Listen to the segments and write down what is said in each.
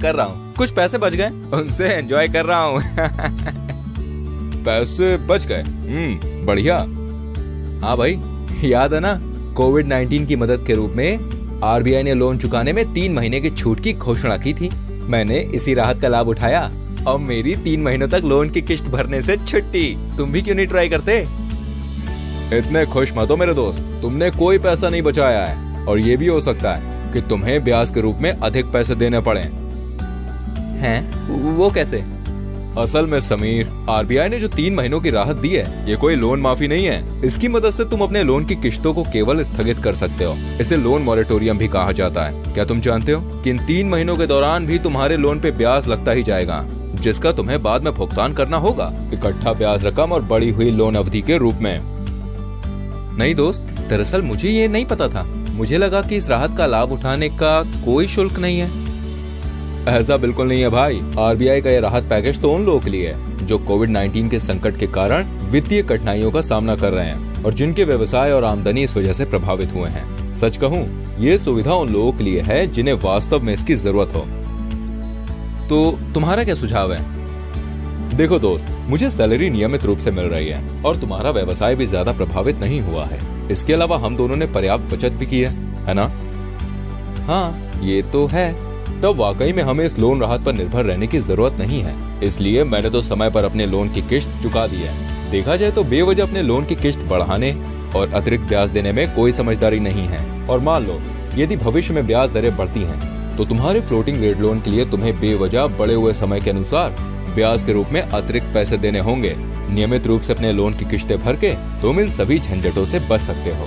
कर रहा हूँ, कुछ पैसे बच गए, उनसे एंजॉय कर रहा हूँ। पैसे बच गए? बढ़िया। हाँ भाई, याद है ना, कोविड-19 की मदद के रूप में आरबीआई ने लोन चुकाने में 3 महीने की छूट की घोषणा की थी। मैंने इसी राहत का लाभ उठाया और मेरी 3 महीनों तक लोन की किश्त भरने से छुट्टी। तुम भी क्यों नहीं ट्राई करते? इतने खुश मत हो मेरे दोस्त, तुमने कोई पैसा नहीं बचाया है और ये भी हो सकता है कि तुम्हें ब्याज के रूप में अधिक पैसे देने पड़े। हैं? वो कैसे? असल में समीर, आरबीआई ने जो 3 महीनों की राहत दी है, ये कोई लोन माफी नहीं है। इसकी मदद से तुम अपने लोन की किश्तों को केवल स्थगित कर सकते हो। इसे लोन मॉरेटोरियम भी कहा जाता है। क्या तुम जानते हो कि इन 3 महीनों के दौरान भी तुम्हारे लोन पे ब्याज लगता ही जाएगा, जिसका तुम्हें बाद में भुगतान करना होगा, इकट्ठा ब्याज रकम और बढ़ी हुई लोन अवधि के रूप में। नहीं दोस्त, दरअसल मुझे ये नहीं पता था। मुझे लगा कि इस राहत का लाभ उठाने का कोई शुल्क नहीं है। ऐसा बिल्कुल नहीं है भाई। आरबीआई का ये राहत पैकेज तो उन लोगों के लिए है जो कोविड-19 के संकट के कारण वित्तीय कठिनाइयों का सामना कर रहे हैं और जिनके व्यवसाय और आमदनी इस वजह से प्रभावित हुए हैं। सच कहूँ, ये सुविधा उन लोगों के लिए है जिन्हें वास्तव में इसकी जरूरत हो। तो तुम्हारा क्या सुझाव है? देखो दोस्त, मुझे सैलरी नियमित रूप से मिल रही है और तुम्हारा व्यवसाय भी ज्यादा प्रभावित नहीं हुआ है। इसके अलावा हम दोनों ने पर्याप्त बचत भी की है ना? हाँ, ये तो है। तब वाकई में हमें इस लोन राहत पर निर्भर रहने की जरूरत नहीं है। इसलिए मैंने तो समय पर अपने लोन की किश्त चुका दी है। देखा जाए तो बेवजह अपने लोन की किश्त बढ़ाने और अतिरिक्त ब्याज देने में कोई समझदारी नहीं है। और मान लो यदि भविष्य में ब्याज दरें बढ़ती हैं, तो तुम्हारे फ्लोटिंग रेट लोन के लिए तुम्हें बेवजह बढ़े हुए समय के अनुसार ब्याज के रूप में अतिरिक्त पैसे देने होंगे। नियमित रूप से अपने लोन की किश्तें भर के तुम इन सभी झंझटों से बच सकते हो।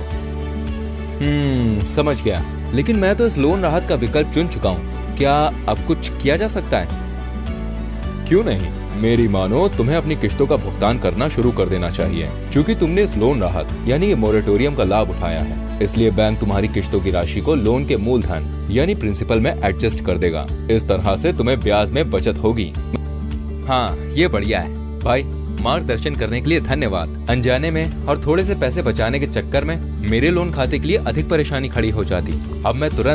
समझ गया। लेकिन मैं तो इस लोन राहत का विकल्प चुन चुका हूँ। क्या अब कुछ किया जा सकता है? क्यों नहीं, मेरी मानो तुम्हें अपनी किश्तों का भुगतान करना शुरू कर देना चाहिए। क्योंकि तुमने इस लोन राहत यानी ये मोरेटोरियम का लाभ उठाया है, इसलिए बैंक तुम्हारी किश्तों की राशि को लोन के मूलधन यानी प्रिंसिपल में एडजस्ट कर देगा। इस तरह से तुम्हें ब्याज में बचत होगी। हाँ, ये बढ़िया है भाई। मार्गदर्शन करने के लिए धन्यवाद। अनजाने में और थोड़े से पैसे बचाने के चक्कर में मेरे लोन खाते के लिए अधिक परेशानी खड़ी हो जाती। अब मैं तुरंत